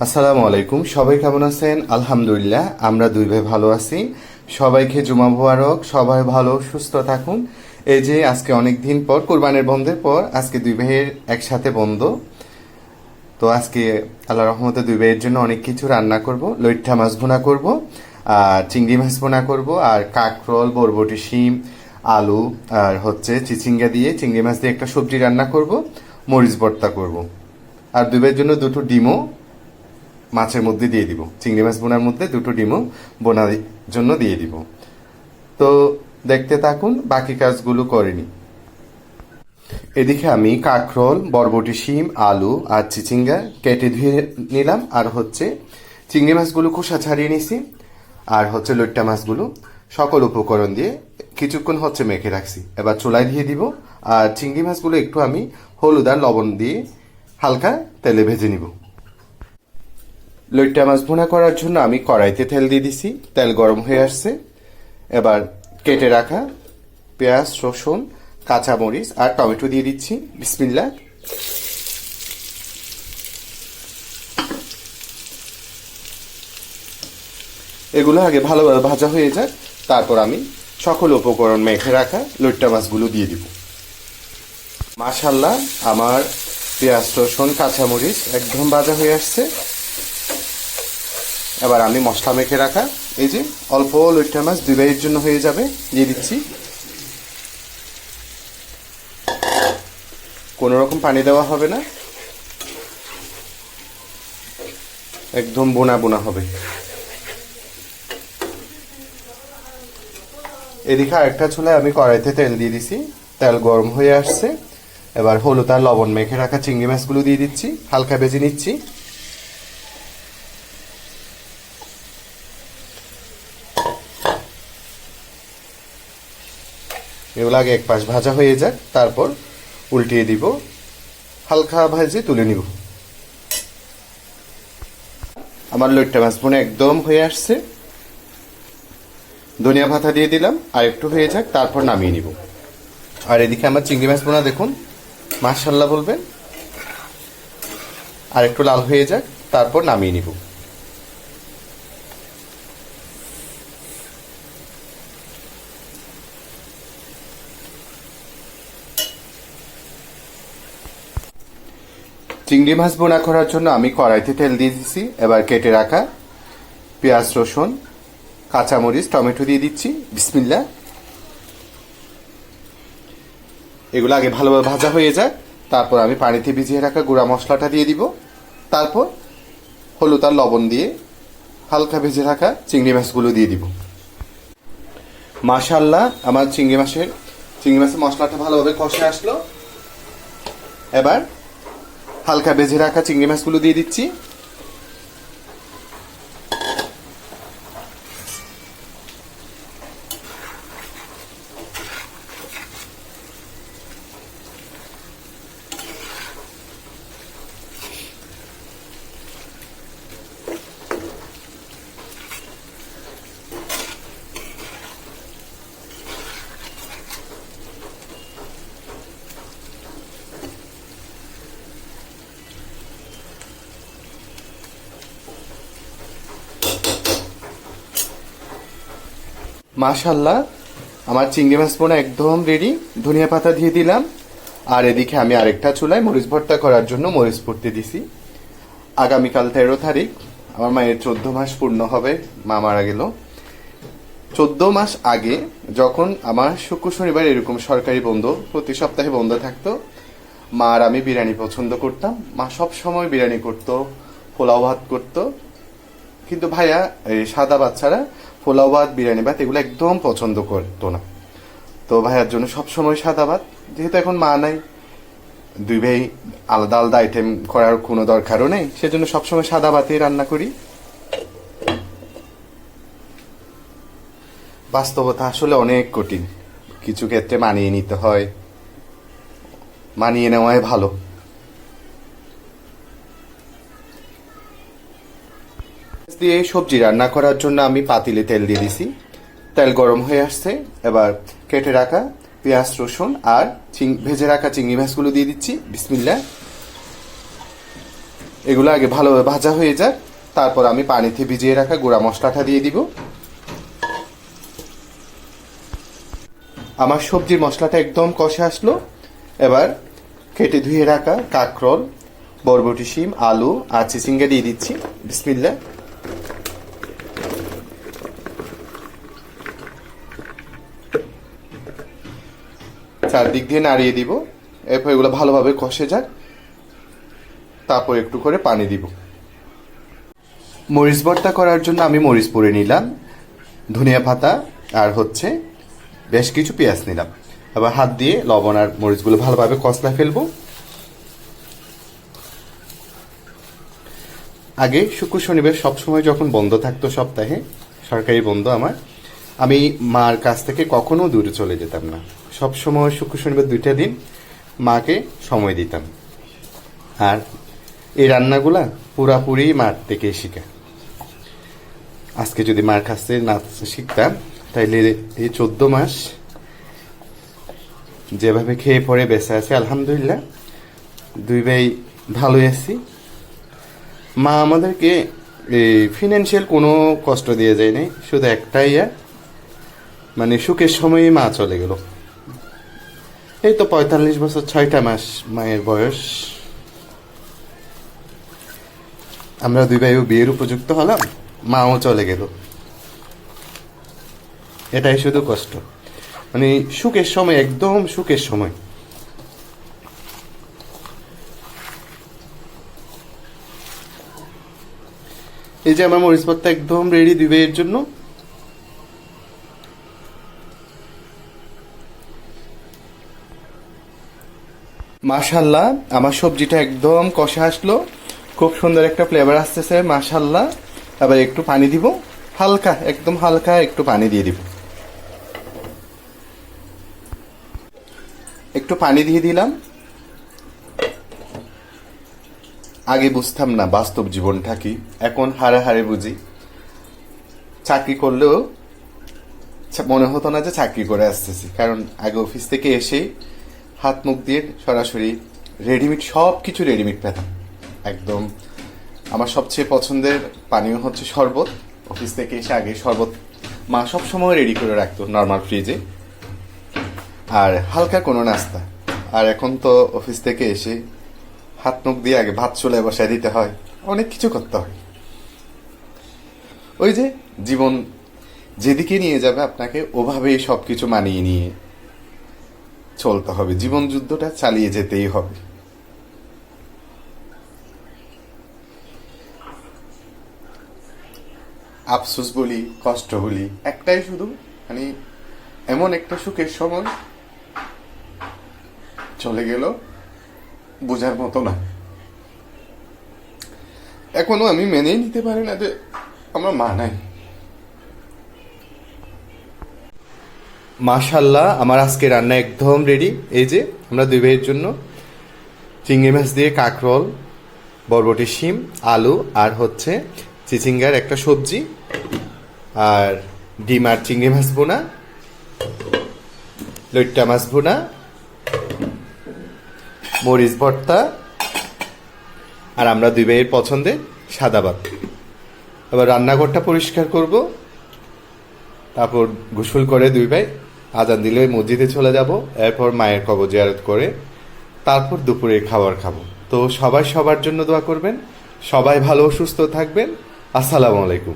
আসসালামু আলাইকুম। সবাই কেমন আছেন? আলহামদুলিল্লাহ, আমরা দুই ভাই ভালো আছি। সবাইকে জুমা মুবারক। সবাই ভালো সুস্থ থাকুন। এই যে আজকে অনেক দিন পর, কোরবানির বন্ধের পর আজকে দুই ভাইয়ের একসাথে বন্ধ। তো আজকে আল্লাহ রহমতে দুই ভাইয়ের জন্য অনেক কিছু রান্না করব। লইট্টা মাছ ভুনা করব, আর চিংড়ি মাছ ভুনা করব, আর কাঁকরোল, বরবটি, শিম, আলু আর চিচিঙ্গা দিয়ে চিংড়ি মাছ দিয়ে একটা সবজি রান্না করব, মরিচ ভর্তা করব। আর দুই ভাইয়ের জন্য দুটো ডিমও মাছের মধ্যে দিয়ে দিব, চিংড়ি মাছ বোনার মধ্যে দুটো ডিমও বোনার জন্য দিয়ে দিব। তো দেখতে থাকুন, বাকি কাজগুলো করিনি। এদিকে আমি কাঁকরোল, বরবটি, শিম, আলু আর চিচিঙ্গা কেটে ধুয়ে নিলাম, আর চিংড়ি মাছগুলো খোসা ছাড়িয়ে নিছি, আর লইট্টা মাছগুলো সকল উপকরণ দিয়ে কিছুক্ষণ মেখে রাখছি। এবার চুলায় দিয়ে দিব, আর চিংড়ি মাছগুলো একটু আমি হলুদ আর লবণ দিয়ে হালকা তেলে ভেজে নিব। লইট্টা মাছ ভুনা করার জন্য আমি কড়াইতে তেল দিয়ে দিছি, তেল গরম হয়ে আসছে। এবার কেটে রাখা পেঁয়াজ, রসুন, কাঁচামরিচ আর টমেটো দিয়ে দিচ্ছি। বিসমিল্লাহ। এগুলো আগে ভালোভাবে ভাজা হয়ে যাক, তারপর আমি সকল উপকরণ মেখে রাখা লইট্টা মাছগুলো দিয়ে দিব। মাশাআল্লাহ, আমার পেঁয়াজ, রসুন, কাঁচামরিচ একদম ভাজা হয়ে আসছে। এবার আমি মশলা মেখে রাখা এই যে অল্প লইট্টা মাছ দুই ভাইয়ের জন্য হয়ে যাবে দিয়ে দিচ্ছি। কোনো রকম পানি দেওয়া হবে না, একদম বোনা বোনা হবে। এদিকে আরেকটা চুলায় আমি কড়াইতে তেল দিয়ে দিছি, তেল গরম হয়ে আসছে। এবার হলুদ আর লবণ মেখে রাখা চিংড়ি মাছগুলো দিয়ে দিচ্ছি, হালকা ভেজে নিচ্ছি। এগুলো আগে এক পাশ ভাজা হয়ে যাক, তারপর উল্টিয়ে দিব, হালকা ভাজে তুলে নিব। আমার লইট্টা মাছ ভুনা একদম হয়ে আসছে। ধনিয়া পাতা দিয়ে দিলাম, আর একটু হয়ে যাক, তারপর নামিয়ে নিব। আর এদিকে আমার চিংড়ি মাছ ভুনা দেখুন, মাশাআল্লাহ বলবেন। আর একটু লাল হয়ে যাক, তারপর নামিয়ে নিব। চিংড়ি মাছ বোনা করার জন্য আমি কড়াইতে তেল দিয়ে দিচ্ছি। এবার কেটে রাখা পেঁয়াজ, রসুন, কাঁচামরিচ, টমেটো দিয়ে দিচ্ছি। বিসমিল্লাহ। এগুলো আগে ভালোভাবে ভাজা হয়ে যায়, তারপর আমি পানিতে ভিজিয়ে রাখা গুঁড়া মশলাটা দিয়ে দিব। তারপর হলুদ আর লবণ দিয়ে হালকা ভেজে রাখা চিংড়ি মাছগুলো দিয়ে দিব। মাশাআল্লাহ, আমার চিংড়ি মাছের মশলাটা ভালোভাবে কষে আসলো। এবার হালকা ভেজে রাখা চিংড়ি মাছগুলো দিয়ে দিচ্ছি। মাশাআল্লাহ, আমার চিংড়ি মাছ বোনা একদম রেডি। ধনিয়া পাতা দিয়ে দিলাম, আর এদিকে আমি আরেকটা চুলায় মরিচ ভর্তা করার জন্য মরিচ পড়তে দিছি। আগামীকাল 13 তারিখ আমার মায়ের 14 মাস পূর্ণ হবে। মা মারা গেল 14 মাস আগে, যখন আমার শুক্র শনিবার এরকম সরকারি বন্ধ, প্রতি সপ্তাহে বন্ধ থাকতো। মা আর আমি বিরিয়ানি পছন্দ করতাম। মা সব সময় বিরিয়ানি করতো, পোলাও ভাত করতো। কিন্তু ভাইয়া সাদা বাচ্চারা পোলাও ভাত, বিরিয়ানি ভাত এগুলো একদম পছন্দ করতো না। তো ভাইয়ার জন্য সবসময় সাদা ভাত। যেহেতু এখন মা নাই, দুই ভাই আলাদা আলাদা আইটেম করার কোনো দরকারও নেই, সেজন্য সবসময় সাদা ভাতেই রান্না করি। বাস্তবতা আসলে অনেক কঠিন, কিছু ক্ষেত্রে মানিয়ে নিতে হয়, মানিয়ে নেওয়াই ভালো। দিয়ে সবজি রান্না করার জন্য আমি পাতিলে তেল দিয়ে দিছি, তেল গরম হয়ে আসছে। এবার কেটে রাখা পেঁয়াজ, রসুন আর ভেজে রাখা চিংড়ি মাছগুলো দিয়ে দিচ্ছি। বিসমিল্লাহ। এগুলো আগে ভালোভাবে ভাজা হয়ে যাক, তারপর আমি পানিতে ভিজিয়ে রাখা গুঁড়া মশলাটা দিয়ে দিব। আমার সবজির মশলাটা একদম কষে আসলো। এবার কেটে ধুয়ে রাখা কাঁকরোল, বরবটি, শিম, আলু আর চিচিঙ্গা দিয়ে দিচ্ছি। বিসমিল্লাহ। চারদিক দিয়ে নাড়িয়ে দিব। এরপর এগুলো ভালোভাবে কষে যাক, তারপর একটু করে পানি দিব। মরিচ ভর্তা করার জন্য আমি মরিচ পুড়ে নিলাম, ধনিয়া পাতা আর হচ্ছে বেশ কিছু পেঁয়াজ নিলাম। আবার হাত দিয়ে লবণ আর মরিচগুলো ভালোভাবে কষলা ফেলবো। আগে শুক্র শনিবার সবসময় যখন বন্ধ থাকতো সপ্তাহে, সরকারি বন্ধ আমার, আমি মার কাছ থেকে কখনো দূরে চলে যেতাম না। সবসময় শুক্র শনিবার 2টা দিন মাকে সময় দিতাম। আর এই রান্নাগুলা পুরাপুরি মার থেকে শিখা। আজকে যদি মার কাছ থেকে না শিখতাম তাইলে এই 14 মাস যেভাবে খেয়ে পরে বেঁচে আছে, আলহামদুলিল্লাহ 2 ভাই ভালোই আছি। মা আমাদেরকে ফিনান্সিয়াল কোনো কষ্ট দিয়ে যায় নাই, শুধু একটাই মানে সুখের সময়ই মা চলে গেল। এই তো 45 বছর 6টা মাস মায়ের বয়স। আমরা 2 ভাইও বিয়ের উপযুক্ত হলাম, মাও চলে গেল। এটাই শুধু কষ্ট, মানে সুখের সময়, একদম সুখের সময়। এই যে আমার মরিচ ভর্তা একদম রেডি 2 ভাইয়ের জন্য। মাশাল্লাহ, আমার সবজিটা একদম কষা আসলো, খুব সুন্দর একটা ফ্লেভার আসতেছে, মাশাল্লাহ। আবার একটু পানি দিব, হালকা, একদম হালকা একটু পানি দিয়ে দিব। একটু পানি দিয়ে দিলাম। আগে বুঝতাম না বাস্তব জীবনটা কি, এখন হারে হারে বুঝি। চাকরি করলেও মনে হতো না যে চাকরি করে আসতেছি, কারণ আগে অফিস থেকে এসেই হাত মুখ দিয়ে সরাসরি রেডিমেড, সব কিছু রেডিমেড পেতাম একদম। আমার সবচেয়ে পছন্দের পানীয় হচ্ছে শরবত। অফিস থেকে এসে আগে শরবত মা সবসময় রেডি করে রাখতো নর্মাল ফ্রিজে, আর হালকা কোনো নাস্তা। আর এখন তো অফিস থেকে এসে হাত মুখ দিয়ে আগে ভাত চুলে বসায় দিতে হয়, অনেক কিছু করতে হয়। ওই যে জীবন যেদিকে নিয়ে যাবে আপনাকে ওভাবেই সব কিছু মানিয়ে নিয়ে চলতে হবে। জীবন যুদ্ধটা চালিয়ে যেতেই হবে। আফসোস বলি, কষ্ট বলি, একটাই শুধু, মানে এমন একটা সুখের সময় চলে গেল, বোঝার মতো না। এখনো আমি মেনেই নিতে পারি না যে আমার মা নাই। মাশাল্লাহ, আমার আজকে রান্না একদম রেডি। এই যে আমরা 2 ভাইয়ের জন্য চিংড়ি মাছ দিয়ে কাঁকরোল, বরবটি, শিম, আলু আর হচ্ছে চিচিঙ্গার একটা সবজি, আর ডিম আর চিংড়ি মাছ ভুনা, লইট্টা মাছ ভুনা, মরিচ ভর্তা, আর আমরা 2 ভাইয়ের পছন্দের সাদা ভাত। এবার রান্নাঘরটা পরিষ্কার করব, তারপর গোসল করে 2 ভাই আজান দিলে মসজিদে চলে যাব। এরপর মায়ের কবর জিয়ারত করে তারপর দুপুরে খাবার খাবো। তো সবাই সবার জন্য দোয়া করবেন, সবাই ভালো সুস্থ থাকবেন। আসসালামু আলাইকুম।